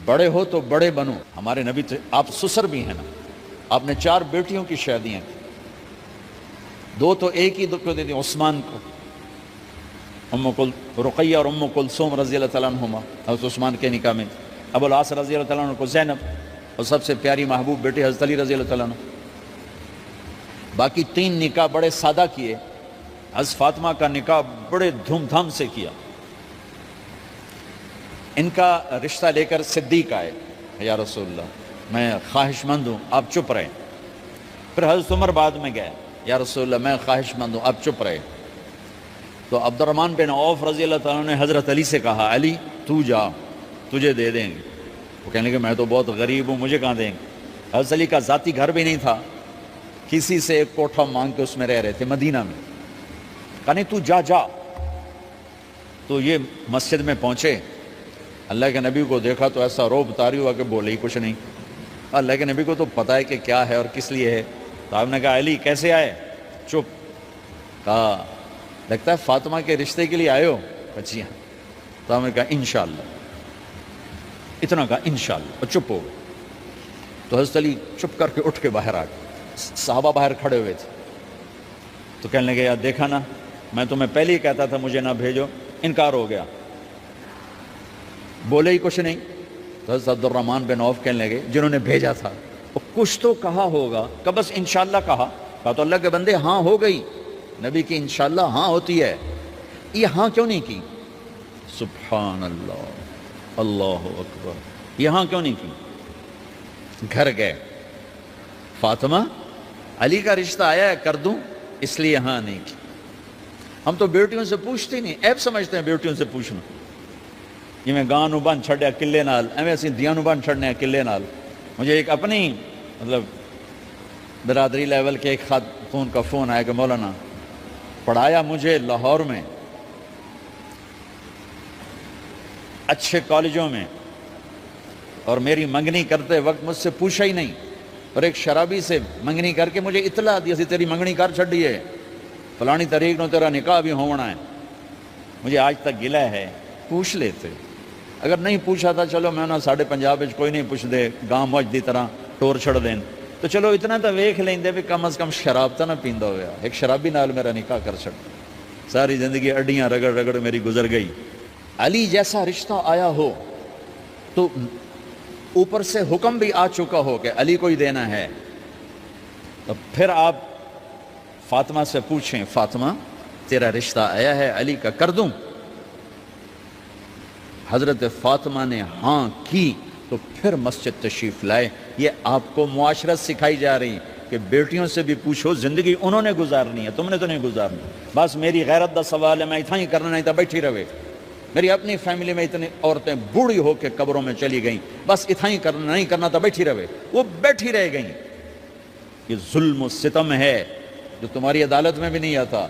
بڑے ہو تو بڑے بنو. ہمارے نبی آپ سسر بھی ہیں نا, آپ نے 4 بیٹیوں کی شادیاں کی, 2 تو ایک ہی کو دے دی عثمان کو, رقیہ اور ام کلثوم رضی اللہ تعالیٰ عنہما حضرت عثمان کے نکاح میں, ابو العاص رضی اللہ تعالیٰ عنہ کو زینب, اور سب سے پیاری محبوب بیٹی حضرت علی رضی اللہ تعالیٰ عنہ. باقی 3 نکاح بڑے سادہ کیے. حضرت فاطمہ کا نکاح بڑے دھوم دھام سے کیا. ان کا رشتہ لے کر صدیق آئے, یا رسول اللہ میں خواہش مند ہوں آپ چپ رہے. پھر حضرت عمر بعد میں گئے, یا رسول اللہ میں خواہش مند ہوں آپ چپ رہے. تو عبد الرحمن بن عوف رضی اللہ تعالیٰ نے حضرت علی سے کہا, علی تو جا, تجھے دے دیں گے. وہ کہنے لگے میں تو بہت غریب ہوں, مجھے کہاں دیں گے. حضرت علی کا ذاتی گھر بھی نہیں تھا, کسی سے ایک کوٹھا مانگ کے اس میں رہ رہے تھے مدینہ میں. کہا نہیں تو جا جا. تو یہ مسجد میں پہنچے, اللہ کے نبی کو دیکھا تو ایسا روب طاری ہوا کہ بولے ہی کچھ نہیں. اللہ کے نبی کو تو پتہ ہے کہ کیا ہے اور کس لیے ہے. تو آپ نے کہا علی کیسے آئے؟ چپ. کہا لگتا ہے فاطمہ کے رشتے کے لیے آئے ہو؟ جی ہاں. تو آپ نے کہا انشاءاللہ, اتنا کہا انشاءاللہ, اور چپ ہو گئے. تو حضرت علی چپ کر کے اٹھ کے باہر آ گئے. صحابہ باہر کھڑے ہوئے تھے. تو کہنے لگے یار دیکھا نا, میں تمہیں پہلے ہی کہتا تھا مجھے نہ بھیجو, انکار ہو گیا, بولے ہی کچھ نہیں. تو حضرت عبد الرحمن بن عوف کہنے لگے جنہوں نے بھیجا تھا, وہ کچھ تو کہا ہوگا, کہ بس انشاءاللہ کہا. کہا تو اللہ کے بندے ہاں ہو گئی, نبی کی انشاءاللہ ہاں ہوتی ہے, یہ ہاں کیوں نہیں کی؟ سبحان اللہ, اللہ اکبر, یہ ہاں کیوں نہیں کی؟ گھر گئے, فاطمہ علی کا رشتہ آیا ہے کر دوں, اس لیے ہاں نہیں کی. ہم تو بیٹیوں سے پوچھتے نہیں, عیب سمجھتے ہیں بیٹیوں سے پوچھنا. یہ میں گاں نو بن چھڑیا قلعے نال, ایویں اسی دیاں نو بن چھڑنے قلعے نال. مجھے ایک اپنی مطلب برادری لیول کے ایک خاتون کا فون آیا کہ مولانا پڑھایا مجھے لاہور میں اچھے کالجوں میں, اور میری منگنی کرتے وقت مجھ سے پوچھا ہی نہیں, اور ایک شرابی سے منگنی کر کے مجھے اطلاع دی سی تیری منگنی کر چھڑی ہے, فلانی تاریخ نو تیرا نکاح بھی ہونا ہے. مجھے آج تک گلہ ہے, پوچھ لیتے. اگر نہیں پوچھا تھا چلو میں نہ ساڑھے پنجاب کوئی نہیں پوچھ دے, گاں موج دی طرح ٹور چھڑ دیں, تو چلو اتنا تو ویکھ لیں دے بھی کم از کم شراب تو نہ پیندا ہویا. ایک شرابی نال میرا نکاح کر چھڑ, ساری زندگی اڈیاں رگڑ رگڑ میری گزر گئی. علی جیسا رشتہ آیا ہو تو اوپر سے حکم بھی آ چکا ہو کہ علی کو ہی دینا ہے, تو پھر آپ فاطمہ سے پوچھیں فاطمہ تیرا رشتہ آیا ہے علی کا, کر دوں؟ حضرت فاطمہ نے ہاں کی تو پھر مسجد تشریف لائے. یہ آپ کو معاشرت سکھائی جا رہی کہ بیٹیوں سے بھی پوچھو, زندگی انہوں نے گزارنی ہے, تم نے تو نہیں گزارنی. بس میری غیرت دا سوال ہے, میں اتنا ہی کرنا نہیں تھا بیٹھی رہے. میری اپنی فیملی میں اتنی عورتیں بوڑھی ہو کے قبروں میں چلی گئیں, بس اتنا ہی کرنا نہیں کرنا تھا بیٹھی رہے, وہ بیٹھی رہ گئیں. یہ ظلم و ستم ہے جو تمہاری عدالت میں بھی نہیں آتا,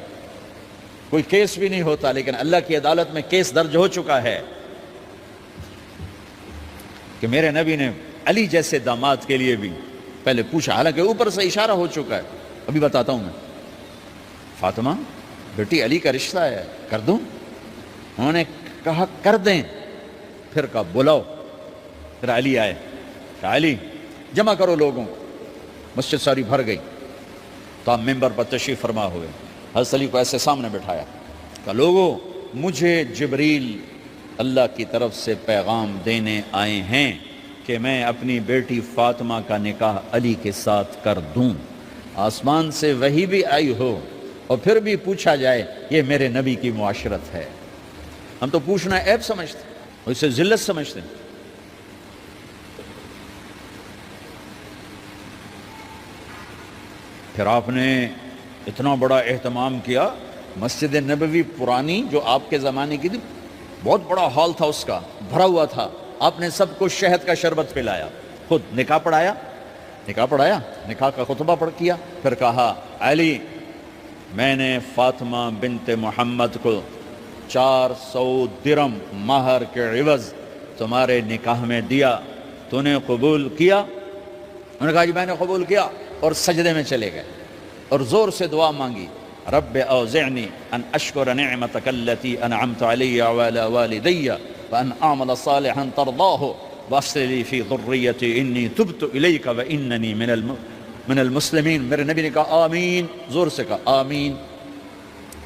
کوئی کیس بھی نہیں ہوتا, لیکن اللہ کی عدالت میں کیس درج ہو چکا ہے کہ میرے نبی نے علی جیسے داماد کے لیے بھی پہلے پوچھا, حالانکہ اوپر سے اشارہ ہو چکا ہے. ابھی بتاتا ہوں میں. فاطمہ بیٹی علی کا رشتہ ہے, کر دوں؟ انہوں نے کہا کر دیں. پھر کہا بلاؤ. پھر علی آئے, کہا علی جمع کرو لوگوں کو. مسجد ساری بھر گئی. تو آپ ممبر پر تشریف فرما ہوئے. حضرت علی کو ایسے سامنے بٹھایا, کہا لوگوں مجھے جبریل اللہ کی طرف سے پیغام دینے آئے ہیں کہ میں اپنی بیٹی فاطمہ کا نکاح علی کے ساتھ کر دوں. آسمان سے وحی بھی آئی ہو اور پھر بھی پوچھا جائے, یہ میرے نبی کی معاشرت ہے. ہم تو پوچھنا عیب سمجھتے ہیں, اور اسے ذلت سمجھتے ہیں. پھر آپ نے اتنا بڑا اہتمام کیا. مسجد نبوی پرانی جو آپ کے زمانے کی تھی, بہت بڑا ہال تھا, اس کا بھرا ہوا تھا. آپ نے سب کو شہد کا شربت پلایا, خود نکاح پڑھایا, نکاح کا خطبہ پڑھ کیا. پھر کہا علی میں نے فاطمہ بنت محمد کو 400 درم مہر کے عوض تمہارے نکاح میں دیا, تو نے قبول کیا؟ انہوں نے کہا جی میں نے قبول کیا, اور سجدے میں چلے گئے اور زور سے دعا مانگی, رب اوزعنی ان اشکر نعمتک التی انعمت علی وعلی والدی وان اعمل صالحا ترضاہ وَأَصْلِحْ لِي فِي ذُرِّيَّتِي إِنِّي تُبْتُ إِلَيْكَ وَإِنَّنِي من المسلمین. میرے نبی نے کہا آمین، زور سے کہا آمین.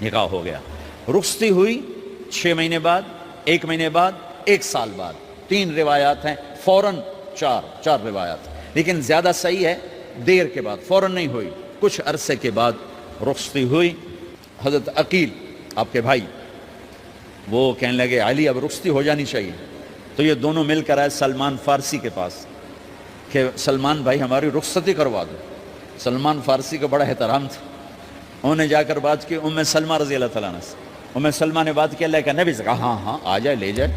نکاح ہو گیا. رخصتی ہوئی 6 مہینے بعد، 1 مہینے بعد، 1 سال بعد. 3 روایات ہیں، فوراً 4 روایات. لیکن زیادہ صحیح ہے دیر کے بعد، فوراً نہیں ہوئی، کچھ عرصے کے بعد رخصتی ہوئی. حضرت عقیل آپ کے بھائی وہ کہنے لگے علی اب رخصتی ہو جانی چاہیے. تو یہ دونوں مل کر آئے سلمان فارسی کے پاس کہ سلمان بھائی ہماری رخصتی کروا دو. سلمان فارسی کا بڑا احترام تھا. انہوں نے جا کر بات کی ام سلمہ رضی اللہ تعالیٰ عنہ سے. ام سلمہ نے بات کی اللہ کے نبی سے کہا ہاں آ جائے لے جائے.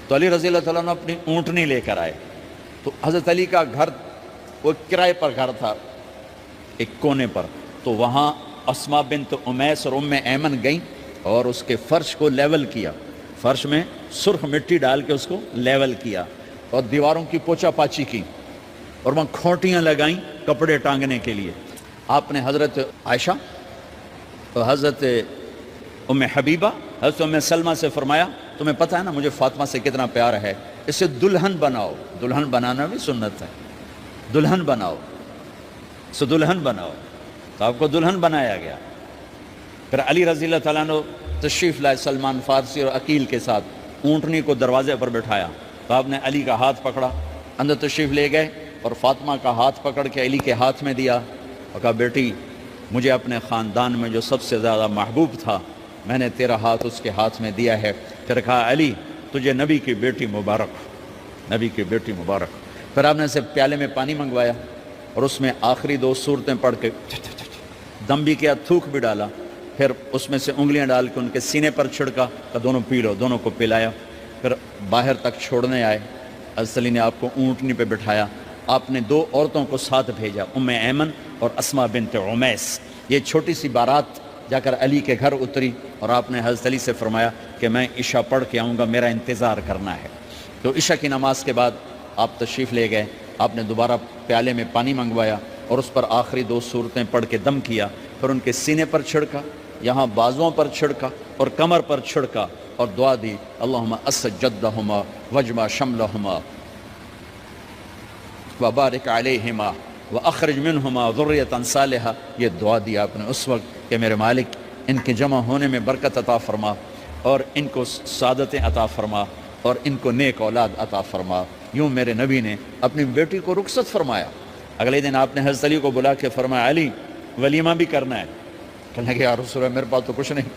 تو علی رضی اللہ تعالیٰ عنہ اپنی اونٹنی لے کر آئے. تو حضرت علی کا گھر وہ کرائے پر گھر تھا ایک کونے پر. تو وہاں اسماء بنت امیس اور ام ایمن گئیں اور اس کے فرش کو لیول کیا. فرش میں سرخ مٹی ڈال کے اس کو لیول کیا اور دیواروں کی پوچا پاچی کی اور وہاں کھوٹیاں لگائیں کپڑے ٹانگنے کے لیے. آپ نے حضرت عائشہ اور حضرت ام حبیبہ حضرت ام سلمہ سے فرمایا تمہیں پتہ ہے نا مجھے فاطمہ سے کتنا پیار ہے، اسے دلہن بناؤ. دلہن بنانا بھی سنت ہے. دلہن بناؤ، اسے دلہن بناؤ. تو آپ کو دلہن بنایا گیا. پھر علی رضی اللہ تعالیٰ عنہ تشریف لائے سلمان فارسی اور عقیل کے ساتھ. اونٹنی کو دروازے پر بٹھایا تو آپ نے علی کا ہاتھ پکڑا، اندر تشریف لے گئے اور فاطمہ کا ہاتھ پکڑ کے علی کے ہاتھ میں دیا اور کہا بیٹی مجھے اپنے خاندان میں جو سب سے زیادہ محبوب تھا میں نے تیرا ہاتھ اس کے ہاتھ میں دیا ہے. پھر کہا علی تجھے نبی کی بیٹی مبارک، نبی کی بیٹی مبارک. پھر آپ نے اسے پیالے میں پانی منگوایا اور اس میں آخری 2 سورتیں پڑھ کے دم بھی کیا، تھوک بھی ڈالا. پھر اس میں سے انگلیاں ڈال کے ان کے سینے پر چھڑکا کہ دونوں پی لو. دونوں کو پلایا. پھر باہر تک چھوڑنے آئے. حضرت علی نے آپ کو اونٹنی پہ بٹھایا. آپ نے 2 عورتوں کو ساتھ بھیجا، ام ایمن اور اسماء بنت امیس. یہ چھوٹی سی بارات جا کر علی کے گھر اتری اور آپ نے حضرت علی سے فرمایا کہ میں عشاء پڑھ کے آؤں گا، میرا انتظار کرنا ہے. تو عشاء کی نماز کے بعد آپ تشریف لے گئے. آپ نے دوبارہ پیالے میں پانی منگوایا اور اس پر آخری 2 سورتیں پڑھ کے دم کیا. پھر ان کے سینے پر چھڑکا، یہاں بازوؤں پر چھڑکا اور کمر پر چھڑکا اور دعا دی اللہم اسد جدہما وجمع شملہما وبارک علیہما واخرج منہما ذریۃ صالحہ. یہ دعا دی آپ نے اس وقت کہ میرے مالک ان کے جمع ہونے میں برکت عطا فرما اور ان کو سعادتیں عطا فرما اور ان کو نیک اولاد عطا فرما. یوں میرے نبی نے اپنی بیٹی کو رخصت فرمایا. اگلے دن آپ نے حضرت علی کو بلا کے فرمایا علی ولیمہ بھی کرنا ہے. کہنے لگے یا رسول اللہ میرے پاس تو کچھ نہیں.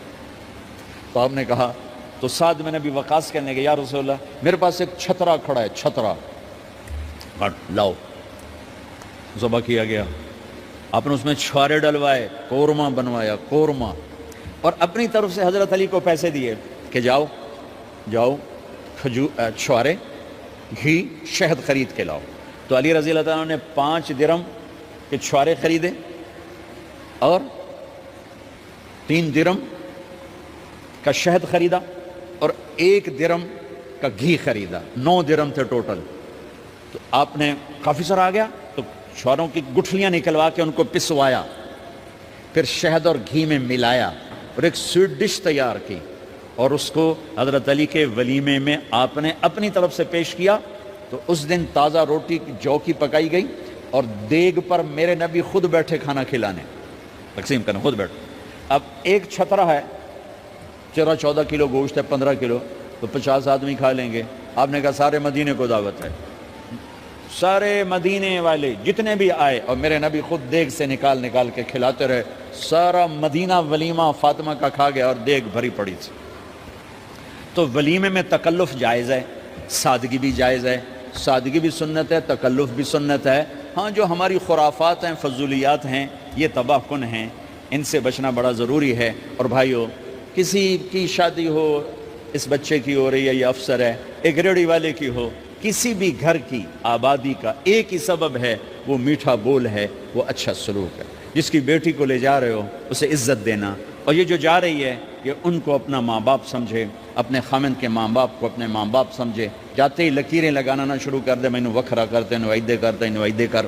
تو آپ نے کہا تو سعد بن ابی وقاص کہنے لگے یا رسول اللہ میرے پاس ایک چھترا کھڑا ہے، چھترا لاؤ. ذبح کیا گیا. آپ نے اس میں چھوارے ڈلوائے، قورمہ بنوایا، قورمہ. اور اپنی طرف سے حضرت علی کو پیسے دیے کہ جاؤ چھوارے، گھی، شہد خرید کے لاؤ. تو علی رضی اللہ تعالیٰ نے 5 درم کے چھوارے خریدے اور 3 درم کا شہد خریدا اور 1 درم کا گھی خریدا. 9 درم تھے ٹوٹل. تو آپ نے کافی سارا آ گیا تو چھواروں کی گٹھلیاں نکلوا کے ان کو پسوایا، پھر شہد اور گھی میں ملایا اور ایک سویٹ ڈش تیار کی اور اس کو حضرت علی کے ولیمے میں آپ نے اپنی طرف سے پیش کیا. تو اس دن تازہ روٹی جو کی پکائی گئی اور دیگ پر میرے نبی خود بیٹھے کھانا کھلانے، تقسیم کرنے خود بیٹھے. اب ایک چھترا ہے، 14 کلو گوشت ہے، 15 کلو، تو 50 آدمی کھا لیں گے. آپ نے کہا سارے مدینے کو دعوت ہے. سارے مدینے والے جتنے بھی آئے اور میرے نبی خود دیگ سے نکال کے کھلاتے رہے. سارا مدینہ ولیمہ فاطمہ کا کھا گیا اور دیگ بھری پڑی تھی. تو ولیمے میں تکلف جائز ہے، سادگی بھی جائز ہے. سادگی بھی سنت ہے، تکلف بھی سنت ہے. ہاں جو ہماری خرافات ہیں، فضولیات ہیں، یہ تباہ کن ہیں، ان سے بچنا بڑا ضروری ہے. اور بھائیو کسی کی شادی ہو، اس بچے کی ہو رہی ہے، یہ افسر ہے، ایک ریڑھی والے کی ہو، کسی بھی گھر کی آبادی کا ایک ہی سبب ہے، وہ میٹھا بول ہے، وہ اچھا سلوک ہے. جس کی بیٹی کو لے جا رہے ہو اسے عزت دینا. اور یہ جو جا رہی ہے یہ ان کو اپنا ماں باپ سمجھے، اپنے خامند کے ماں باپ کو اپنے ماں باپ سمجھے. جاتے ہی لکیریں لگانا نہ شروع کر دے، میں نے وکھرا کرتے ہیں نوائدے کرتے ہیں نوائدے کر.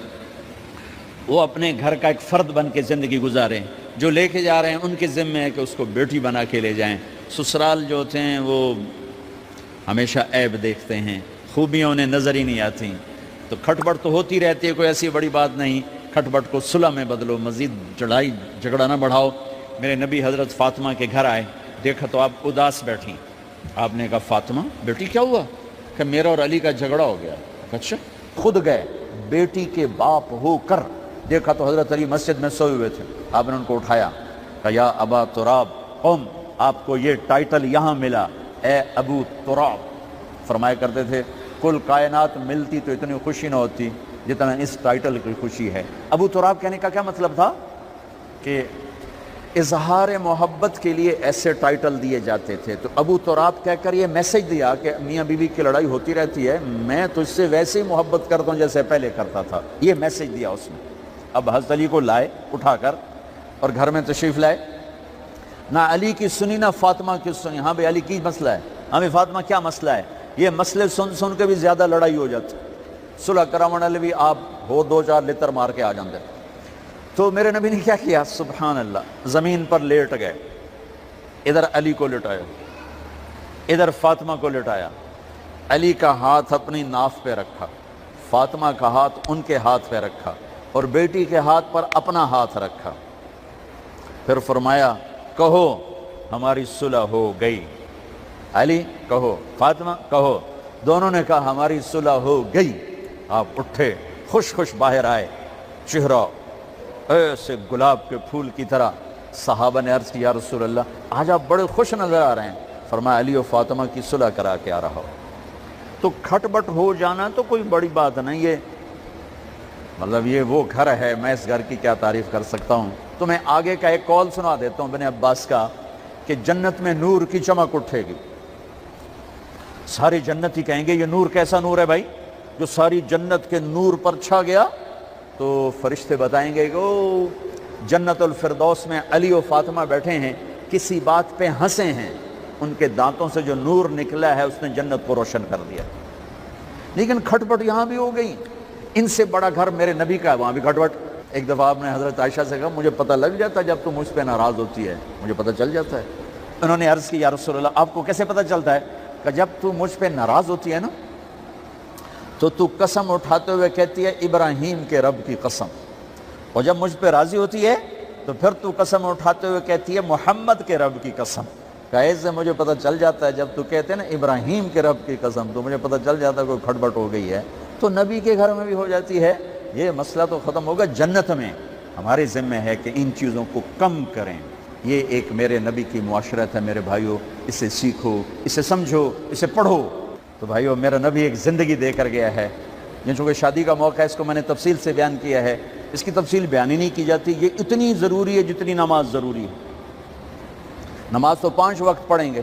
وہ اپنے گھر کا ایک فرد بن کے زندگی گزاریں. جو لے کے جا رہے ہیں ان کے ذمہ ہے کہ اس کو بیٹی بنا کے لے جائیں. سسرال جو ہوتے ہیں وہ ہمیشہ عیب دیکھتے ہیں، خوبیاں انہیں نظر ہی نہیں آتی. تو کھٹپٹ تو ہوتی رہتی ہے, کوئی ایسی بڑی بات نہیں. کھٹپٹ کو صلح میں بدلو, مزید لڑائی جھگڑا نہ بڑھاؤ. میرے نبی حضرت فاطمہ کے گھر آئے, دیکھا تو آپ اداس بیٹھی. آپ نے کہا فاطمہ بیٹی کیا ہوا؟ کہ میرا اور علی کا جھگڑا ہو گیا. اچھا. خود گئے بیٹی کے باپ ہو کر, دیکھا تو حضرت علی مسجد میں سوئے ہوئے تھے. آپ نے ان کو اٹھایا, کہا یا ابا تراب قم, آپ کو یہ ٹائٹل یہاں ملا, اے ابو تراب. فرمایا کرتے تھے کل کائنات ملتی تو اتنی خوشی نہ ہوتی جتنا اس ٹائٹل کی خوشی ہے. ابو تراب کہنے کا کیا مطلب تھا؟ کہ اظہار محبت کے لیے ایسے ٹائٹل دیے جاتے تھے. تو ابو تراب کہہ کر یہ میسج دیا کہ میاں بیوی کی لڑائی ہوتی رہتی ہے, میں تجھ سے ویسے ہی محبت کرتا ہوں جیسے پہلے کرتا تھا. یہ میسج دیا اس نے. اب حضرت علی کو لائے اٹھا کر اور گھر میں تشریف لائے. نہ علی کی سنی نہ فاطمہ کی سنی. ہاں بھائی علی کی مسئلہ ہے, ہاں بھائی فاطمہ کیا مسئلہ ہے. یہ مسئلے سن سن کے بھی زیادہ لڑائی ہو جاتی. صلح کراون والے بھی آپ ہو 2-4 لتر مار کے آ جاندے. تو میرے نبی نے کیا کیا؟ سبحان اللہ, زمین پر لیٹ گئے. ادھر علی کو لٹایا, ادھر فاطمہ کو لٹایا. علی کا ہاتھ اپنی ناف پہ رکھا, فاطمہ کا ہاتھ ان کے ہاتھ پہ رکھا, اور بیٹی کے ہاتھ پر اپنا ہاتھ رکھا. پھر فرمایا کہو ہماری صلح ہو گئی. علی کہو, فاطمہ کہو. دونوں نے کہا ہماری صلح ہو گئی. آپ اٹھے, خوش خوش باہر آئے, چہرہ ایسے گلاب کے پھول کی طرح. صحابہ نے عرض کی یا رسول اللہ آج آپ بڑے خوش نظر آ رہے ہیں. فرمایا علی و فاطمہ کی صلح کرا کے آ رہا ہو. تو کھٹبٹ ہو جانا تو کوئی بڑی بات نہیں ہے, مطلب یہ وہ گھر ہے, میں اس گھر کی کیا تعریف کر سکتا ہوں. تو میں آگے کا ایک قول سنا دیتا ہوں ابن عباس کا, کہ جنت میں نور کی چمک اٹھے گی. ساری جنتی کہیں گے یہ نور کیسا نور ہے بھائی جو ساری جنت کے نور پر چھا گیا. تو فرشتے بتائیں گے کہ جنت الفردوس میں علی و فاطمہ بیٹھے ہیں, کسی بات پہ ہنسے ہیں, ان کے دانتوں سے جو نور نکلا ہے اس نے جنت کو روشن کر دیا. لیکن کھٹپٹ یہاں بھی ہو گئی. ان سے بڑا گھر میرے نبی کا ہے, وہاں بھی کھٹپٹ. ایک دفعہ آپ نے حضرت عائشہ سے کہا مجھے پتہ لگ جاتا ہے جب تم مجھ پہ ناراض ہوتی ہے, مجھے پتہ چل جاتا ہے. انہوں نے عرض کی یا رسول اللہ آپ کو کیسے پتہ چلتا ہے؟ کہ جب تو مجھ پہ ناراض ہوتی ہے نا تو قسم اٹھاتے ہوئے کہتی ہے ابراہیم کے رب کی قسم, اور جب مجھ پہ راضی ہوتی ہے تو پھر تو قسم اٹھاتے ہوئے کہتی ہے محمد کے رب کی قسم. کہ ایسے مجھے پتہ چل جاتا ہے جب تو کہتے ہیں نا ابراہیم کے رب کی قسم, تو مجھے پتہ چل جاتا ہے کوئی کھٹبٹ ہو گئی ہے. تو نبی کے گھر میں بھی ہو جاتی ہے. یہ مسئلہ تو ختم ہوگا. جنت میں ہمارے ذمہ ہے کہ ان چیزوں کو کم کریں. یہ ایک میرے نبی کی معاشرت ہے میرے بھائیوں, اسے سیکھو, اسے سمجھو, اسے پڑھو. تو بھائیوں میرا نبی ایک زندگی دے کر گیا ہے. یہ چونکہ شادی کا موقع ہے اس کو میں نے تفصیل سے بیان کیا ہے, اس کی تفصیل بیان ہی نہیں کی جاتی. یہ اتنی ضروری ہے جتنی نماز ضروری ہے. نماز تو 5 وقت پڑھیں گے,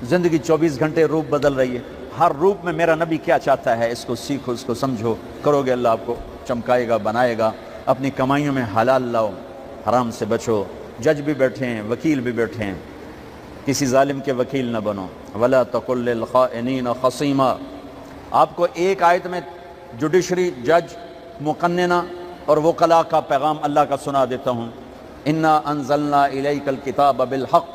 زندگی 24 گھنٹے روپ بدل رہی ہے. ہر روپ میں میرا نبی کیا چاہتا ہے اس کو سیکھو, اس کو سمجھو. کرو گے اللہ آپ کو چمکائے گا, بنائے گا. اپنی کمائیوں میں حلال لاؤ, حرام سے بچو. جج بھی بیٹھے ہیں, وکیل بھی بیٹھے ہیں, کسی ظالم کے وکیل نہ بنو. ولا تقل للخائنین خصیما. آپ کو ایک آیت میں جوڈیشری, جج, مقننہ اور وکلاء کا پیغام اللہ کا سنا دیتا ہوں. انا انزلنا الیک الکتاب بالحق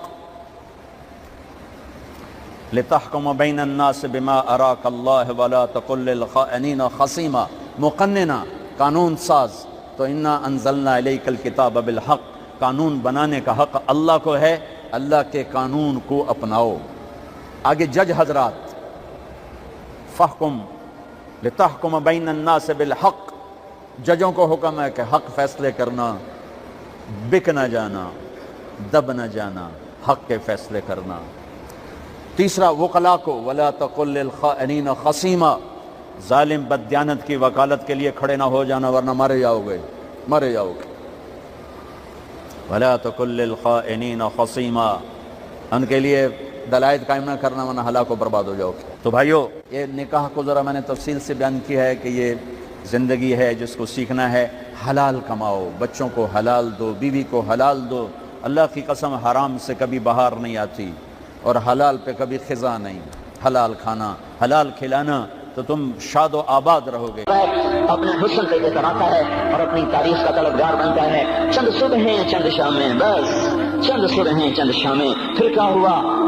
لتحکم بین الناس بما اراک اللہ ولا تقل للخائنین خصیما. مقننہ, قانون ساز. تو انا انزلنا الیک الکتاب بالحق, قانون بنانے کا حق اللہ کو ہے, اللہ کے قانون کو اپناؤ. آگے جج حضرات, فحکم لتحکم بین الناس بالحق. ججوں کو حکم ہے کہ حق فیصلے کرنا, بک نہ جانا, دب نہ جانا, حق کے فیصلے کرنا. تیسرا وکلاء کو ولا تقل للخائنین خصیما, ظالم بددیانت کی وکالت کے لیے کھڑے نہ ہو جانا ورنہ مارے جاؤ گے, مرے جاؤ گے. ولا تقل للخائنین خصیما, ان کے لیے دلائل قائم نہ کرنا ورنہ ہلاک و برباد ہو جاؤ گے. تو بھائیو یہ نکاح کو ذرا میں نے تفصیل سے بیان کیا ہے کہ یہ زندگی ہے جس کو سیکھنا ہے. حلال کماؤ, بچوں کو حلال دو, بیوی کو حلال دو. اللہ کی قسم حرام سے کبھی بہار نہیں آتی اور حلال پہ کبھی خزاں نہیں. حلال کھانا, حلال کھلانا تو تم شاد و آباد رہو گے. اپنے حسن پہ لے کر آتا ہے اور اپنی تعریف کا طلبگار بنتا ہے. چند صبح ہیں چند شامیں, بس چند صبح ہیں چند شامیں. پھر کیا ہوا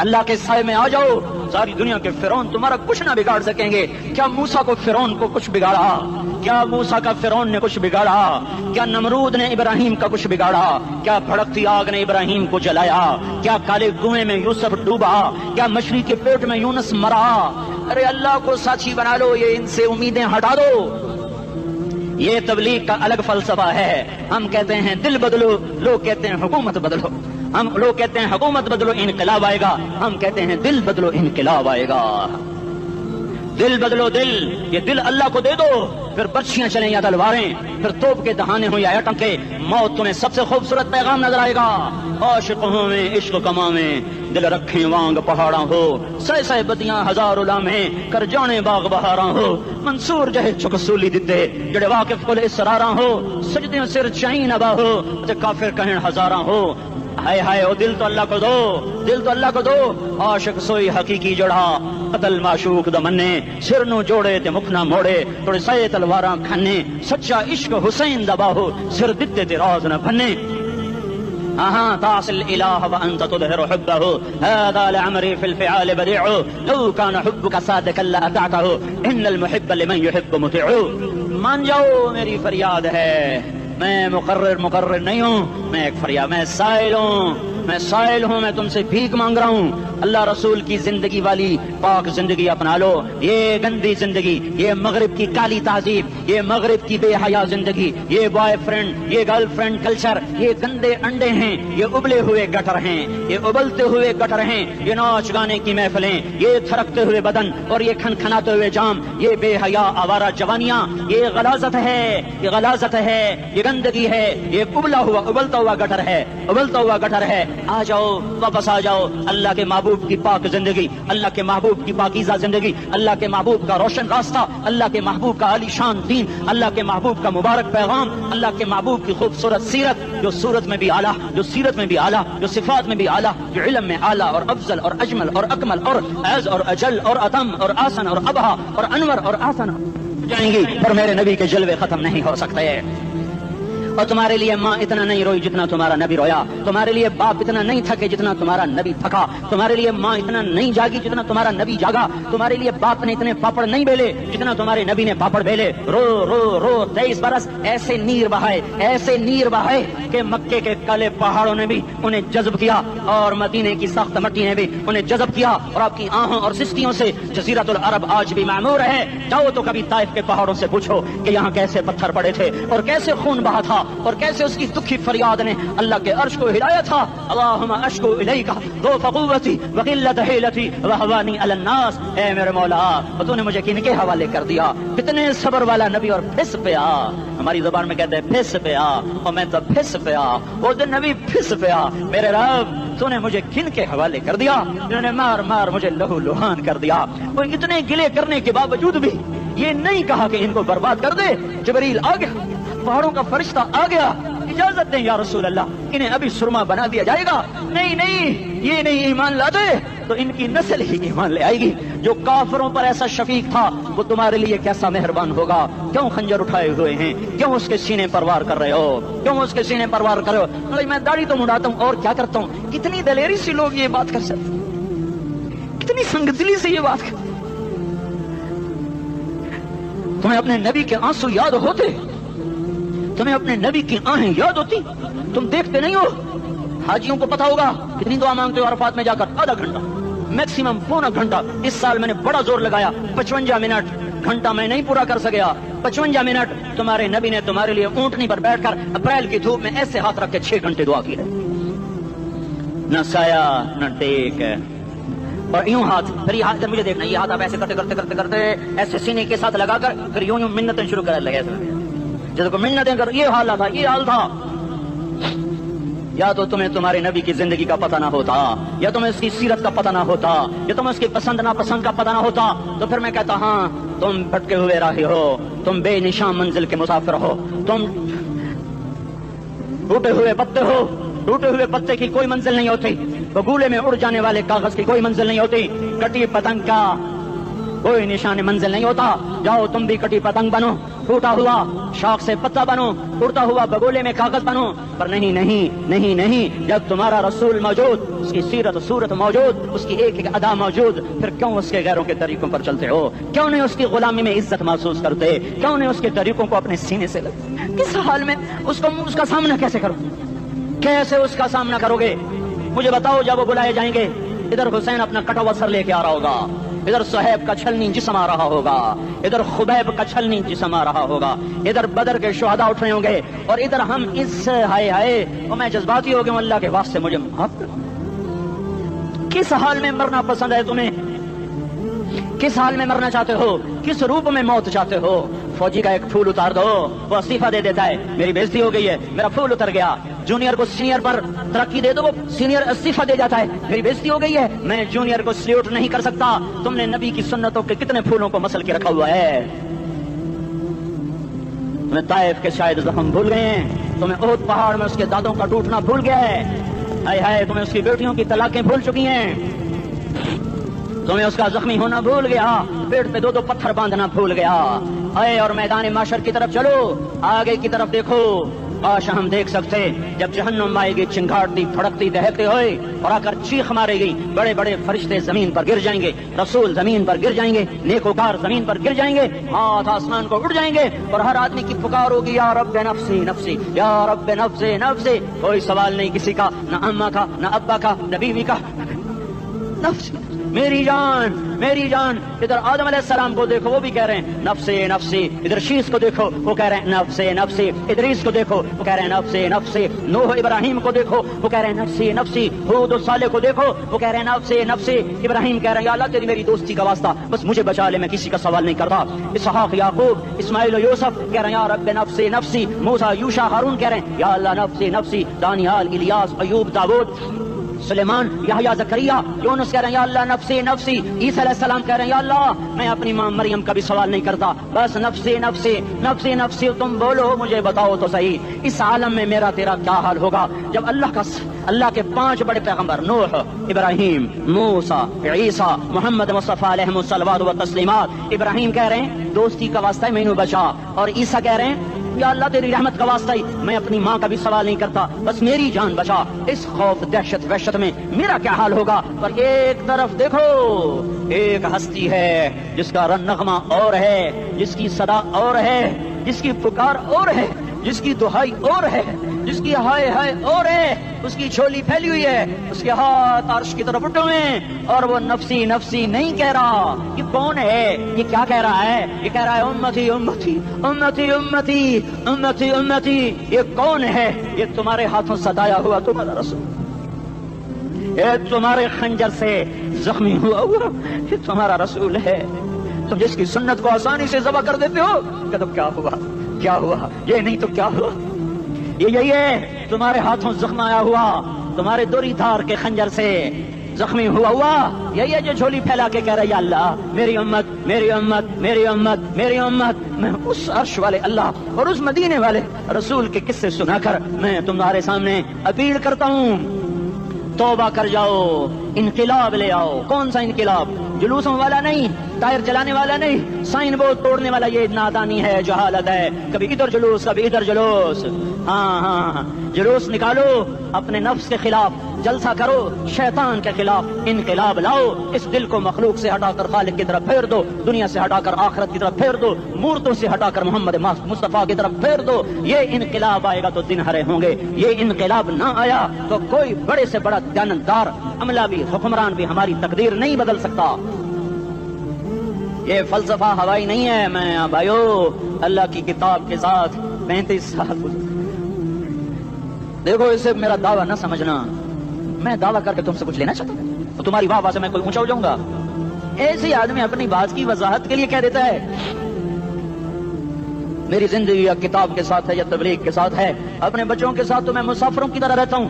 اللہ کے سائے میں آ جاؤ، ساری دنیا کے فرعون تمہارا کچھ نہ بگاڑ سکیں گے۔ کیا موسیٰ کو فرعون کو کچھ بگاڑا؟ کیا موسیٰ کا فرعون نے کچھ بگاڑا؟ کیا نمرود نے ابراہیم کا کچھ بگاڑا؟ کیا بھڑکتی آگ نے ابراہیم کو جلایا؟ کیا کالے کنویں میں یوسف ڈوبا؟ کیا مچھلی کے پیٹ میں یونس مرا؟ ارے اللہ کو ساتھی بنا لو، یہ ان سے امیدیں ہٹا دو۔ یہ تبلیغ کا الگ فلسفہ ہے۔ ہم کہتے ہیں دل بدلو، لوگ کہتے ہیں حکومت بدلو۔ ہم لوگ کہتے ہیں حکومت بدلو انقلاب آئے گا، ہم کہتے ہیں دل بدلو انقلاب آئے گا۔ دل بدلو، دل، یہ دل اللہ کو دے دو، پھر برچیاں چلیں یا تلواریں، پھر توپ کے دہانے ہوں یا ٹنکے، موت تمہیں سب سے خوبصورت پیغام نظر آئے گا۔ عاشق ہوں میں عشق کما میں، دل رکھیں وانگ پہاڑاں ہو، سہ سہ بدیاں ہزار لامیں، کر جانے باغ بہاراں ہو، منصور جہے چکسولی دتے، جڑے واقف کل اسراراں ہو، سجدے سر چین ابا ہو، تے کافر کہیں ہزاراں ہو۔ ہائے ہائے او دل تو اللہ کو دو، دل تو اللہ کو دو۔ عاشق سوئی حقیقی جڑا، قتل معشوق دمنے، سر نو جوڑے تے مکھ نہ موڑے، توڑے سائے تلواراں کھنے، سچا عشق حسین دبا ہو، سر دتے تے راز نہ بھنے۔ ہاں تعصي الإله وأنت تظهر حبه، هذا لعمري في الفعال بديع، لو كان حبك صادقا لأطعته، إن المحب لمن يحب مطيع۔ مان جاؤ میری فریاد ہے، میں مقرر نہیں ہوں، میں ایک فریاد، میں سائل ہوں، میں تم سے بھیک مانگ رہا ہوں۔ اللہ رسول کی زندگی والی پاک زندگی اپنا لو، یہ گندی زندگی، یہ مغرب کی کالی تہذیب، یہ مغرب کی بے حیا زندگی، یہ بوائے فرینڈ، یہ گرل فرینڈ کلچر، یہ گندے انڈے ہیں، یہ ابلے ہوئے گٹر ہیں، یہ ابلتے ہوئے گٹر ہیں، یہ ناچ گانے کی محفلیں، یہ تھرکتے ہوئے بدن اور یہ کھنکھناتے ہوئے جام، یہ بے حیا آوارہ جوانیاں، یہ غلاظت ہے، یہ غلاظت ہے، یہ گندگی ہے، یہ ابلتا ہوا گٹر ہے، ابلتا ہوا گٹر ہے۔ آ جاؤ، واپس آ جاؤ، اللہ کے محبوب کی پاک زندگی، اللہ کے محبوب کی پاکیزہ زندگی، اللہ کے محبوب کا روشن راستہ، اللہ کے محبوب کا عالی شان دین، اللہ کے محبوب کا مبارک پیغام، اللہ کے محبوب کی خوبصورت سیرت، جو صورت میں بھی اعلیٰ، جو سیرت میں بھی اعلیٰ، جو صفات میں بھی اعلیٰ، جو علم میں اعلیٰ اور افضل اور اجمل اور اکمل اور اعز اور اجل اور اتم اور آسن اور ابہا اور انور اور آسن جائیں گی، پر میرے نبی کے جلوے ختم نہیں ہو سکتے۔ اور تمہارے لیے ماں اتنا نہیں روئی جتنا تمہارا نبی رویا، تمہارے لیے باپ اتنا نہیں تھکے جتنا تمہارا نبی تھکا، تمہارے لیے ماں اتنا نہیں جاگی جتنا تمہارا نبی جاگا، تمہارے لیے باپ نے اتنے پاپڑ نہیں بیلے جتنا تمہارے نبی نے پاپڑ بیلے۔ رو رو رو 23 برس ایسے نیر بہائے کہ مکے کے کالے پہاڑوں نے بھی انہیں جذب کیا اور مدینے کی سخت مٹی نے بھی انہیں جذب کیا، اور آپ کی آہوں اور سستیوں سے جزیرۃ العرب آج بھی معمور ہے۔ جاؤ تو کبھی طائف کے پہاڑوں سے پوچھو کہ یہاں کیسے پتھر پڑے تھے اور کیسے خون بہا تھا اور کیسے اس کی دکھی فریاد نے اللہ کے عرش کو ہلایا تھا۔ اللہم اشکو الیک ضعف قوتی وقلت حیلتی وہوانی علی الناس، اے میرے مولا تو نے مجھے کن کے حوالے کر دیا؟ کتنے صبر والا نبی اور پھس پیا، ہماری زبان میں کہتے ہیں پھس پیا، اور میں تو پھس پیا، وہ جو نبی پھس پیا، میرے رب تو نے مجھے کن کے حوالے کر دیا؟ انہوں نے مار مار مجھے لہو لہان کر دیا۔ وہ اتنے گلے کرنے کے باوجود بھی یہ نہیں کہا کہ ان کو برباد کر دے۔ جبریل آ گیا، پہاڑوں کا فرشتہ آ گیا، اجازت دیں یا رسول اللہ، انہیں ابھی سرما بنا دیا جائے گا۔ نہیں، یہ نہیں ایمان لاتے تو ان کی نسل ہی ایمان لے آئے گی۔ جو کافروں پر ایسا شفیق تھا وہ تمہارے لیے کیسا مہربان ہوگا؟ کیوں خنجر اٹھائے ہوئے ہیں؟ کیوں اس کے سینے پر وار کر رہے ہو؟ کیوں اس کے سینے پر وار کر رہے ہو؟ میں داڑھی تو مڑاتا ہوں اور کیا کرتا ہوں۔ کتنی دلیری سے لوگ یہ بات کر سکتے، کتنی سنگدلی سے یہ بات کر۔ تمہیں اپنے نبی کے آنسو یاد ہوتے؟ تمہیں اپنے نبی کی آہیں یاد ہوتی؟ تم دیکھتے نہیں ہو؟ حاجیوں کو پتا ہوگا کتنی دعا مانگتے ہو عرفات میں جا کر؟ آدھا گھنٹہ، میکسیمم پونا گھنٹہ۔ اس سال میں نے بڑا زور لگایا، 55 منٹ، گھنٹہ میں نہیں پورا کر سکیا۔ 55 منٹ تمہارے نبی نے تمہارے لیے اونٹنی پر بیٹھ کر اپریل کی دھوپ میں ایسے ہاتھ رکھ کے 6 گھنٹے دعا کی ہے، نہ سایہ نہ ٹیک، اور یوں ہاتھ، پھر یہ ہاتھ مجھے دیکھنا، یہ ہاتھ آپ ایسے کرتے کرتے کرتے کرتے ایسے سینے کے ساتھ لگا کر پھر یوں منتیں شروع کر لگے، جیسے کو منتیں کر، یہ حال تھا، یہ حال تھا۔ یا تو تمہیں تمہارے نبی کی زندگی کا پتہ نہ ہوتا، یا تمہیں اس کی سیرت کا پتہ نہ ہوتا، یا تمہیں اس کی پسند ناپسند کا پتہ نہ ہوتا، تو پھر میں کہتا ہاں تم بھٹکے ہوئے راہی ہو، تم بے نشان منزل کے مسافر ہو، تم ٹوٹے ہوئے پتے ہو۔ ٹوٹے ہوئے پتے کی کوئی منزل نہیں ہوتی، بگولے میں اڑ جانے والے کاغذ کی کوئی منزل نہیں ہوتی، کٹی پتنگ کا کوئی نشان منزل نہیں ہوتا. جاؤ تم بھی کٹی پتنگ بنو, ٹوٹا ہوا شاخ سے پتا بنو, اڑتا ہوا بگولے میں کاغذ بنو, پر نہیں نہیں نہیں نہیں, جب تمہارا رسول موجود, اس کی سیرت صورت موجود, اس کی ایک ایک ادا موجود, پھر کیوں اس کے غیروں کے طریقوں پر چلتے ہو؟ کیوں نہیں اس کی غلامی میں عزت محسوس کرتے؟ کیوں نہیں اس کے طریقوں کو اپنے سینے سے لگتے؟ کس حال میں اس کا سامنا کیسے کرو؟ کیسے اس کا سامنا کرو گے؟ مجھے بتاؤ. جب وہ بلائے جائیں گے, ادھر حسین اپنا کٹا ہوا سر لے کے آ رہا ہوگا, ادھر صہیب کا چھلنی جسم آ رہا ہوگا, ادھر خبیب کا چھلنی جسم آ رہا ہوگا, ادھر بدر کے شہداء اٹھ رہے ہوں گے, اور ادھر ہم اس ہائے ہائے اور میں جذباتی ہو گیا ہوں, اللہ کے واسطے مجھے معاف کر. کس حال میں مرنا پسند ہے تمہیں؟ کس حال میں مرنا چاہتے ہو؟ کس روپ میں موت چاہتے ہو؟ فوجی کا ایک پھول اتار دو, وہ استعفیٰ دے دیتا ہے, میری بےزتی ہو گئی ہے, میرا پھول اتر گیا. جونیئر کو سینئر پر ترقی دے دو, وہ سینئر استعفیٰ دے جاتا ہے, میری بےزتی ہو گئی ہے, میں جونیئر کو سلیوٹ نہیں کر سکتا. تم نے نبی کی سنتوں کے کتنے پھولوں کو مسل کے رکھا ہوا ہے. تمہیں طائف کے شاید زخم بھول گئے ہیں, تمہیں احد پہاڑ میں اس کے دادوں کا ٹوٹنا بھول گیا ہے, ہائے ہائے تمہیں اس کی بیٹیوں کی طلاقیں بھول چکی ہیں, تمہیں اس کا زخمی ہونا بھول گیا, پیٹ پہ دو دو پتھر باندھنا بھول گیا. آئے اور میدان معاشر کی طرف چلو, آگے کی طرف دیکھو. کاش ہم دیکھ سکتے جب جہنم آئے گی چنگھاڑتی پھڑکتی دہتے ہوئے اور آ کر چیخ مارے گی, بڑے بڑے فرشتے زمین پر گر جائیں گے, رسول زمین پر گر جائیں گے, نیکوکار زمین پر گر جائیں گے, ہاتھ آسمان کو اڑ جائیں گے, اور ہر آدمی کی پکار ہوگی یا رب نفسی نفسی, یا رب نفسی نفسی. کوئی سوال نہیں کسی کا, نہ اماں کا, نہ ابا کا, نہ بیوی کا, نفسی میری جان میری جان. ادھر آدم علیہ السلام کو دیکھو, وہ بھی کہہ رہے ہیں نفسی نفسی. ادھر شیس کو دیکھو, وہ کہہ رہے ہیں نفسی نفسی. ادریس کو دیکھو, وہ کہہ رہے ہیں نفسی نفسی. نوح ابراہیم کو دیکھو, وہ کہہ رہے ہیں نفسی نفسی. ہود و صالح کو دیکھو, وہ کہہ رہے ہیں نفسی نفسی. ابراہیم کہہ رہے ہیں یا اللہ تیری میری دوستی کا واسطہ, بس مجھے بچا لے, میں کسی کا سوال نہیں کرتا. اسحاق یعقوب اسماعیل و یوسف کہہ رہے ہیں یا رب نفسی نفسی. موسیٰ یوشع ہارون کہہ رہے ہیں یا اللہ نفسی نفسی. دانیال الیاس ایوب داؤد سلیمان یحییٰ زکریا یونس کہہ رہے ہیں یا اللہ نفسی نفسی. عیسیٰ علیہ السلام کہہ رہے ہیں یا اللہ میں اپنی ماں مریم کا بھی سوال نہیں کرتا, بس نفسی نفسی نفسی نفسی. تم بولو, مجھے بتاؤ تو صحیح, اس عالم میں میرا تیرا کیا حال ہوگا جب اللہ کے 5 بڑے پیغمبر نوح, ابراہیم, موسیٰ, عیسیٰ, محمد مصطفیٰ علیہ الصلوات و تسلیمات. ابراہیم کہہ رہے ہیں دوستی کا واسطہ ہے مینوں بچا, اور عیسیٰ کہہ رہے ہیں یا اللہ تیری رحمت کا واسطہ ہی میں اپنی ماں کا بھی سوال نہیں کرتا, بس میری جان بچا. اس خوف دہشت وحشت میں میرا کیا حال ہوگا؟ پر ایک طرف دیکھو, ایک ہستی ہے جس کا نغمہ اور ہے, جس کی صدا اور ہے, جس کی پکار اور ہے, جس کی دہائی اور ہے, جس کی ہائے ہائے اور ہے, اس کی جھولی پھیلی ہوئی ہے, اس کے ہاتھ عرش کی طرف اٹھے ہوئے ہیں, اور وہ نفسی نفسی نہیں کہہ رہا. یہ کون ہے؟ یہ کیا کہہ رہا ہے؟ یہ کہہ رہا ہے امتی امتی امتی امتی امتی امتی. یہ کون ہے؟ یہ تمہارے ہاتھوں ستایا ہوا تمہارا رسول, یہ تمہارے خنجر سے زخمی ہوا یہ تمہارا رسول ہے. تم جس کی سنت کو آسانی سے ذبح کر دیتے ہو, کہ تو کیا ہوا کیا ہوا, یہ نہیں تو کیا ہوا. یہ یہی ہے تمہارے ہاتھوں زخم آیا ہوا, تمہارے دوری دھار کے خنجر سے زخمی ہوا, یہی ہے جو جھولی پھیلا کے کہہ رہا ہے یا اللہ میری امت میری امت میری امت میری امت. میں اس عرش والے اللہ اور اس مدینے والے رسول کے قصے سنا کر میں تمہارے سامنے اپیل کرتا ہوں, توبہ کر جاؤ, انقلاب لے آؤ. کون سا انقلاب؟ جلوسوں والا نہیں, ٹائر چلانے والا نہیں, سائن بورڈ توڑنے والا. یہ نادانی ہے, جہالت ہے. کبھی ادھر جلوس کبھی ادھر جلوس. ہاں ہاں جلوس نکالو اپنے نفس کے خلاف, جلسہ کرو شیطان کے خلاف, انقلاب لاؤ. اس دل کو مخلوق سے ہٹا کر خالق کی طرف پھیر دو, دنیا سے ہٹا کر آخرت کی طرف پھیر دو, مورتوں سے ہٹا کر محمد مصطفیٰ کی طرف پھیر دو. یہ انقلاب آئے گا تو دن ہرے ہوں گے. یہ انقلاب نہ آیا تو کوئی بڑے سے بڑا دیانتدار عملہ بھی حکمران بھی ہماری تقدیر نہیں بدل سکتا. یہ فلسفہ ہوائی نہیں ہے. میں بھائیو اللہ کی کتاب کے ساتھ 35 سال دیکھو, اسے میرا دعویٰ نہ سمجھنا. میں دعویٰ کر کے تم سے کچھ لینا چاہتا ہوں تو تمہاری واہ واہ سے میں کوئی اونچا ہو جاؤں گا. ایسے آدمی اپنی بات کی وضاحت کے لیے کہہ دیتا ہے میری زندگی یا کتاب کے ساتھ ہے یا تبلیغ کے ساتھ ہے, اپنے بچوں کے ساتھ تو میں مسافروں کی طرح رہتا ہوں.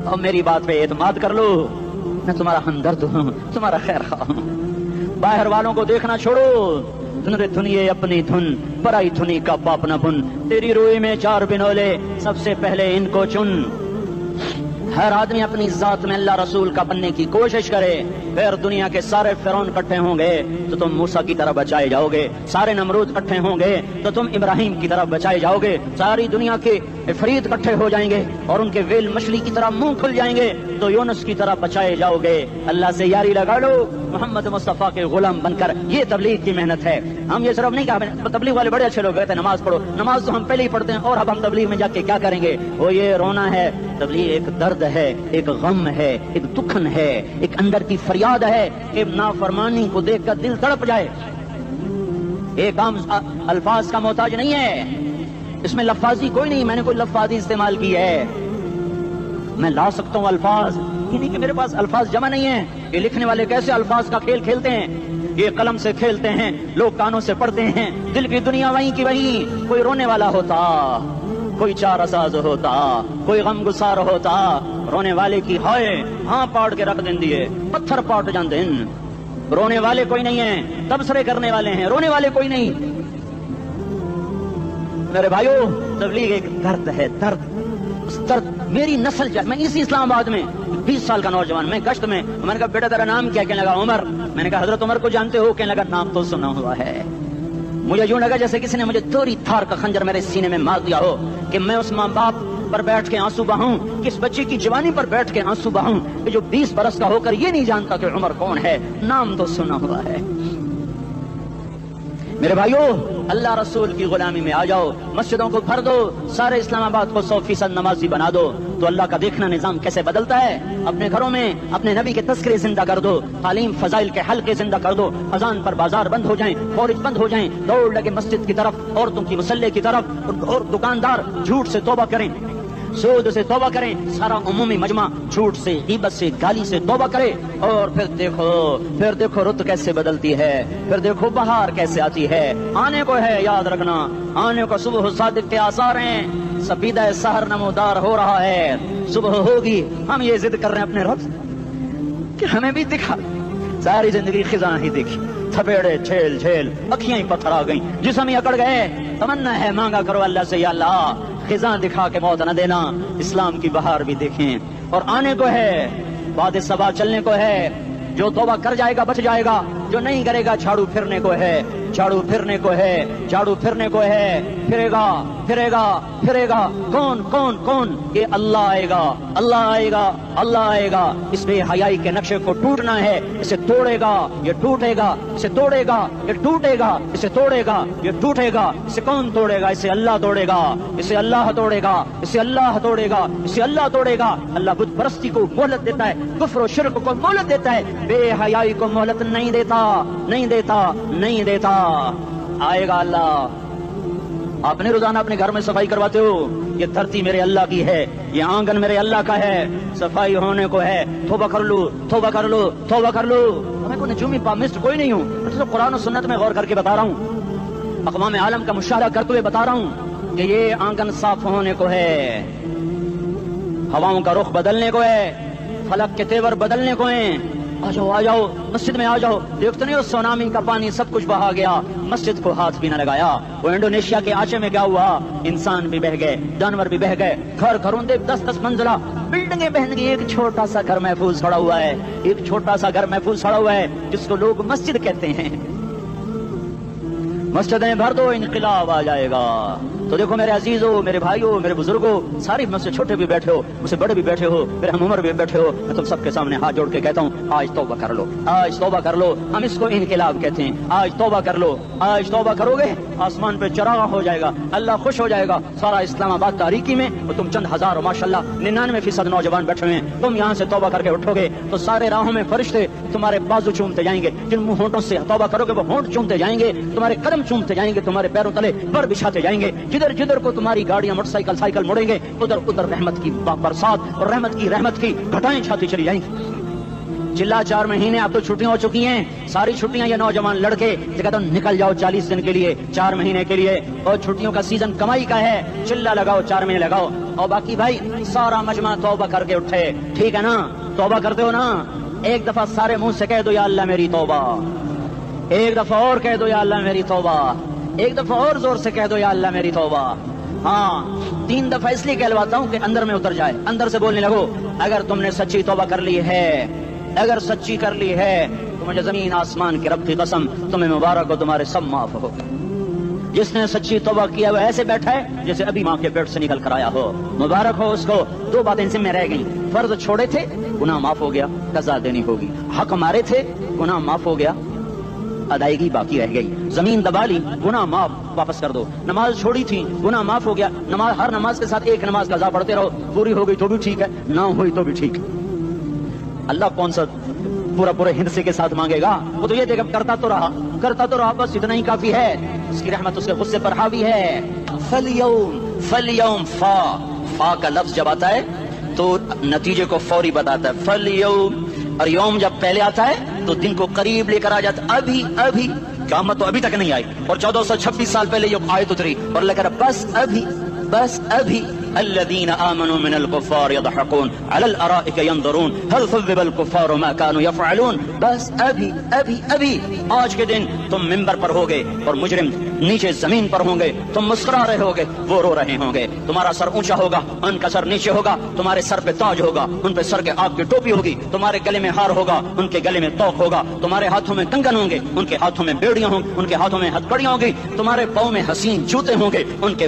اور میری بات پہ اعتماد کر لو, میں تمہارا ہمدرد ہوں, تمہارا خیر خواہ ہوں. باہر والوں کو دیکھنا چھوڑو, دھنیے اپنی دھن, پرائی دھنی کا پاپ نہ بن. تیری روئی میں 4 بنولے, سب سے پہلے ان کو چن. ہر آدمی اپنی ذات میں اللہ رسول کا بننے کی کوشش کرے. پھر دنیا کے سارے فرعون اکٹھے ہوں گے تو تم موسیٰ کی طرح بچائے جاؤ گے، سارے نمرود اکٹھے ہوں گے تو تم ابراہیم کی طرح بچائے جاؤ گے، ساری دنیا کے عفریت اکٹھے ہو جائیں گے اور ان کے ویل مچھلی کی طرح منہ کھل جائیں گے تو یونس کی طرح بچائے جاؤ گے۔ اللہ سے یاری لگا لو، محمد مصطفیٰ کے غلام بن کر۔ یہ تبلیغ کی محنت ہے۔ ہم یہ صرف نہیں کہا، تبلیغ والے بڑے اچھے لوگ کہتے ہیں نماز پڑھو، نماز تو ہم پہلے ہی پڑھتے ہیں اور اب ہم تبلیغ میں جا کے کیا کریں گے؟ وہ یہ رونا ہے۔ تبلیغ ایک درد ہے، ایک غم ہے، ایک دکھن ہے، ایک اندر کی فریاد ہے کہ نافرمانی کو دیکھ کر دل تڑپ جائے۔ ایک عام الفاظ کا محتاج نہیں ہے، اس میں لفاظی کوئی نہیں، میں نے کوئی لفاظی استعمال کی ہے، میں لا سکتا ہوں الفاظ، یہ نہیں کہ میرے پاس الفاظ جمع نہیں ہیں۔ یہ لکھنے والے کیسے الفاظ کا کھیل کھیلتے ہیں، یہ قلم سے کھیلتے ہیں، لوگ کانوں سے پڑھتے ہیں، دل کی دنیا وہیں کی وہیں۔ کوئی رونے والا ہوتا، کوئی چار اساز ہوتا، کوئی غم گسار ہوتا، رونے والے کی ہائے ہاں پاڑ کے رکھ دیں دیے، پتھر پاٹ جان دن۔ رونے والے کوئی نہیں ہیں، تبصرے کرنے والے ہیں، رونے والے کوئی نہیں۔ میرے بھائیو، تبلیغ ایک درد ہے، درد۔ اس درد میری نسل میں اسی اسلام آباد میں 20 سال کا نوجوان، میں گشت میں نے کہا بیٹا تیرا نام کیا؟ کہنے لگا عمر۔ میں نے کہا حضرت عمر کو جانتے ہو؟ کہنے لگا نام تو سنا ہوا ہے۔ مجھے یوں لگا جیسے کسی نے مجھے توری تھار کا خنجر میرے سینے میں مار دیا ہو کہ میں اس ماں باپ پر بیٹھ کے آنسو بہاؤں، کس بچے کی جوانی پر بیٹھ کے آنسو بہاؤں کہ جو 20 برس کا ہو کر یہ نہیں جانتا کہ عمر کون ہے، نام تو سنا ہوا ہے۔ میرے بھائیو، اللہ رسول کی غلامی میں آ جاؤ، مسجدوں کو بھر دو، سارے اسلام آباد کو 100% نمازی بنا دو تو اللہ کا دیکھنا نظام کیسے بدلتا ہے۔ اپنے گھروں میں اپنے نبی کے تذکرے زندہ کر دو، تعلیم فضائل کے حلقے زندہ کر دو، اذان پر بازار بند ہو جائیں، فورج بند ہو جائیں، دوڑ لگے مسجد کی طرف، عورتوں کی مصلے کی طرف، اور دکاندار جھوٹ سے توبہ کریں، سود سے توبہ کریں، سارا عمومی مجمع جھوٹ سے، غیبت سے، گالی سے توبہ کرے، اور پھر دیکھو رت کیسے بدلتی ہے، پھر دیکھو بہار کیسے آتی ہے۔ آنے کو ہے، یاد رکھنا، آنے کو صبح صادق کے آثار ہیں، سپیدہ سحر نمودار ہو رہا ہے، صبح ہوگی۔ ہم یہ ضد کر رہے ہیں اپنے رب کہ ہمیں بھی دکھا، ساری زندگی خزاں ہی دیکھی، تھپیڑے جھیل جھیل، اکھیاں ہی پتھر آ گئیں، جسم ہی اکڑ گئے۔ تمنا ہے مانگا کرو اللہ سے، یا اللہ خزاں دکھا کے موت نہ دینا، اسلام کی بہار بھی دیکھیں۔ اور آنے کو ہے، بعد صبا چلنے کو ہے، جو توبہ کر جائے گا بچ جائے گا، جو نہیں کرے گا جھاڑو پھرنے کو ہے، جھاڑو پھرنے کو ہے، جھاڑو پھرنے کو ہے، پھرے گا پھرے گا پھرے گا۔ کون کون کون؟ یہ اللہ آئے گا، اللہ آئے گا، اللہ آئے گا۔ اس بے حیائی کے نقشے کو ٹوٹنا ہے، اسے توڑے گا، یہ ٹوٹے گا، اسے توڑے گا، یہ ٹوٹے گا، اسے توڑے گا، یہ ٹوٹے گا۔ اسے کون توڑے گا؟ اسے اللہ توڑے گا، اسے اللہ توڑے گا، اسے اللہ توڑے گا، اسے اللہ توڑے گا۔ اللہ بت پرستی کو مہلت دیتا ہے، کفر و شرک کو مہلت دیتا ہے، بے حیائی کو مہلت نہیں دیتا، نہیں دیتا، نہیں دیتا۔ آئے گا اللہ۔ آپ نے روزانہ اپنے گھر میں صفائی کرواتے ہو، یہ دھرتی میرے اللہ کی ہے، یہ آنگن میرے اللہ کا ہے، صفائی ہونے کو ہے، توبہ کر لو، توبہ کر لو، توبہ کر لو۔ میں کوئی نجومی پامسٹ کوئی نہیں ہوں، میں تو قرآن و سنت میں غور کر کے بتا رہا ہوں، اقوام عالم کا مشاہدہ کرتے ہوئے بتا رہا ہوں کہ یہ آنگن صاف ہونے کو ہے، ہواؤں کا رخ بدلنے کو ہے، فلک کے تیور بدلنے کو ہیں۔ آ جاؤ آ جاؤ، مسجد میں آ جاؤ۔ دیکھتے نہیں ہو سونامی کا پانی سب کچھ بہا گیا، مسجد کو ہاتھ بھی نہ لگایا۔ وہ انڈونیشیا کے آچے میں کیا ہوا؟ انسان بھی بہ گئے، جانور بھی بہ گئے، گھر گھروندے 10-10 منزلہ بلڈنگیں بہن گئی، ایک چھوٹا سا گھر محفوظ پڑا ہوا ہے، ایک چھوٹا سا گھر محفوظ پڑا ہوا ہے جس کو لوگ مسجد کہتے ہیں۔ مسجدیں بھر دو، انقلاب آ جائے گا۔ تو دیکھو میرے عزیزوں، میرے بھائیوں، میرے بزرگوں، سارے مجھ سے چھوٹے بھی بیٹھے ہو، مجھ سے بڑے بھی بیٹھے ہو، میرے ہم عمر بھی بیٹھے ہو، میں تم سب کے سامنے ہاتھ جوڑ کے کہتا ہوں آج توبہ کر لو، آج توبہ کر لو۔ ہم اس کو انقلاب کہتے ہیں، آج توبہ کر لو۔ آج توبہ کرو گے، آسمان پہ چراغ ہو جائے گا، اللہ خوش ہو جائے گا۔ سارا اسلام آباد تاریکی میں اور تم چند ہزار، ماشاءاللہ 99% نوجوان بیٹھے ہوئے ہیں، تم یہاں سے توبہ کر کے اٹھو گے تو سارے راہوں میں فرشتے تمہارے بازو چومتے جائیں گے، جن ہونٹوں سے توبہ کرو گے وہ ہونٹ چومتے جائیں گے، تمہارے قدم چومتے جائیں گے، تمہارے پیروں تلے پر بچھاتے جائیں گے، جدھر جدھر کو تمہاری گاڑیاں موٹر سائیکل سائیکل مڑیں گے، ادھر ادھر رحمت کی برسات اور رحمت کی گھٹائیں چھاتی چلی جائیں گی۔ چلا 4 مہینے اب تو چھٹیاں ہو چکی ہیں، ساری چھٹیاں یہ نوجوان لڑکے کہتا ہوں نکل جاؤ 40 دن کے لیے، 4 مہینے کے لیے، اور چھٹیوں کا سیزن کمائی کا ہے، چلا لگاؤ 4 مہینے لگاؤ، اور باقی بھائی سارا مجمع توبہ کر کے اٹھے، ٹھیک ہے نا؟ توبہ کرتے ہو نا؟ ایک دفعہ سارے منہ سے کہہ دو یا اللہ میری توبہ، ایک دفعہ اور کہہ دو یا اللہ میری توبہ، ایک دفعہ اور زور سے کہہ دو یا اللہ میری توبہ۔ ہاں 3 دفعہ اس لیے کہلواتا ہوں کہ اندر میں اتر جائے، اندر سے بولنے لگو۔ اگر تم نے سچی توبہ کر لی ہے اگر سچی کر لی ہے تو مجھے زمین آسمان کے رب کی قسم تمہیں مبارک ہو، تمہارے سب معاف ہو۔ جس نے سچی توبہ کیا وہ ایسے بیٹھا ہے جیسے ابھی ماں کے پیٹ سے نکل کر آیا ہو، مبارک ہو اس کو۔ دو باتیں ان سے میں رہ گئیں، فرض چھوڑے تھے گناہ معاف ہو گیا، قضا دینی ہوگی، حق مارے تھے گناہ معاف ہو گیا، ادائیگی باقی رہ گئی، زمین دبا لی گناہ معاف واپس کر دو، نماز چھوڑی تھی گناہ معاف ہو گیا، نماز ہر نماز کے ساتھ ایک نماز قضا پڑھتے رہو، پوری ہو گئی تو بھی ٹھیک ہے، نہ ہوئی تو بھی ٹھیک۔ اللہ کون سا پورے ہندسے کے ساتھ مانگے گا؟ وہ تو یہ دیکھ کرتا تو رہا بس اتنا ہی کافی ہے، اس کی رحمت اس کے غصے پر حاوی ہے۔ فلیوم فا کا لفظ جب آتا ہے تو نتیجے کو فوری بتاتا ہے، فلیوم، اور یوم جب پہلے آتا ہے تو دن کو قریب لے کر آ جاتا ہے، ابھی قیامت تو ابھی تک نہیں آئی، اور 1426 سال پہلے یہ آیت اتری اور لے کر بس ابھی الذين آمنوا من الكفار يضحكون على الارائك ينظرون هل ثوب الكفار ما كانوا يفعلون، بس ابھی آج کے دن تم منبر پر ہوگے اور مجرم نیچے زمین پر ہوں گے، تم مسکرا رہے ہوگے وہ رو رہے ہوں گے، تمہارا سر اونچا ہوگا ان کا سر نیچے ہوگا، تمہارے سر پہ تاج ہوگا ان پہ سر کے آگ کی ٹوپی ہوگی، تمہارے گلے میں ہار ہوگا ان کے گلے میں توق ہوگا، تمہارے ہاتھوں میں کنگن ہوں گے ان کے ہاتھوں میں بیڑیاں ہوں گی، ان کے ہاتھوں میں ہتھکڑیاں ہوں گی، تمہارے پاؤں میں حسین جوتے ہوں گے ان کے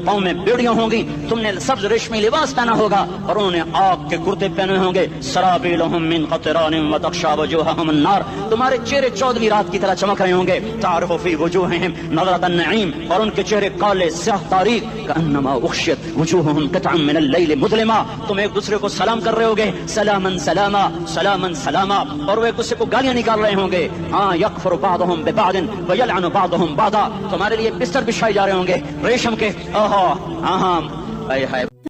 پاؤں میں بیڑیاں ہوں گی، تم نے سبز ریشمی لباس پہنا ہوگا اور انہوں نے آگ کے کرتے پہنے ہوں گے، سرابیلہم من قطران وتغشا وجوہہم النار، تمہارے چہرے 14ویں رات کی طرح چمک رہے ہوں گے، تعرف فی وجوہہم نظرۃ النعیم، اور ان کے چہرے کالے سیاہ تاریک، کانما اغشیت وجوہہم قطعا من اللیل مظلما، تم ایک دوسرے کو سلام کر رہے ہوگے، سلاما سلاما سلاما سلاما، اور وہ ایک دوسرے کو گالیاں نکال رہے ہوں گے، ہاں یکفر بعضہم ببعض ویلعن بعضہم بعضا، تمہارے لیے بستر بچھائے جا رہے ہوں گے ریشم کے، ہائے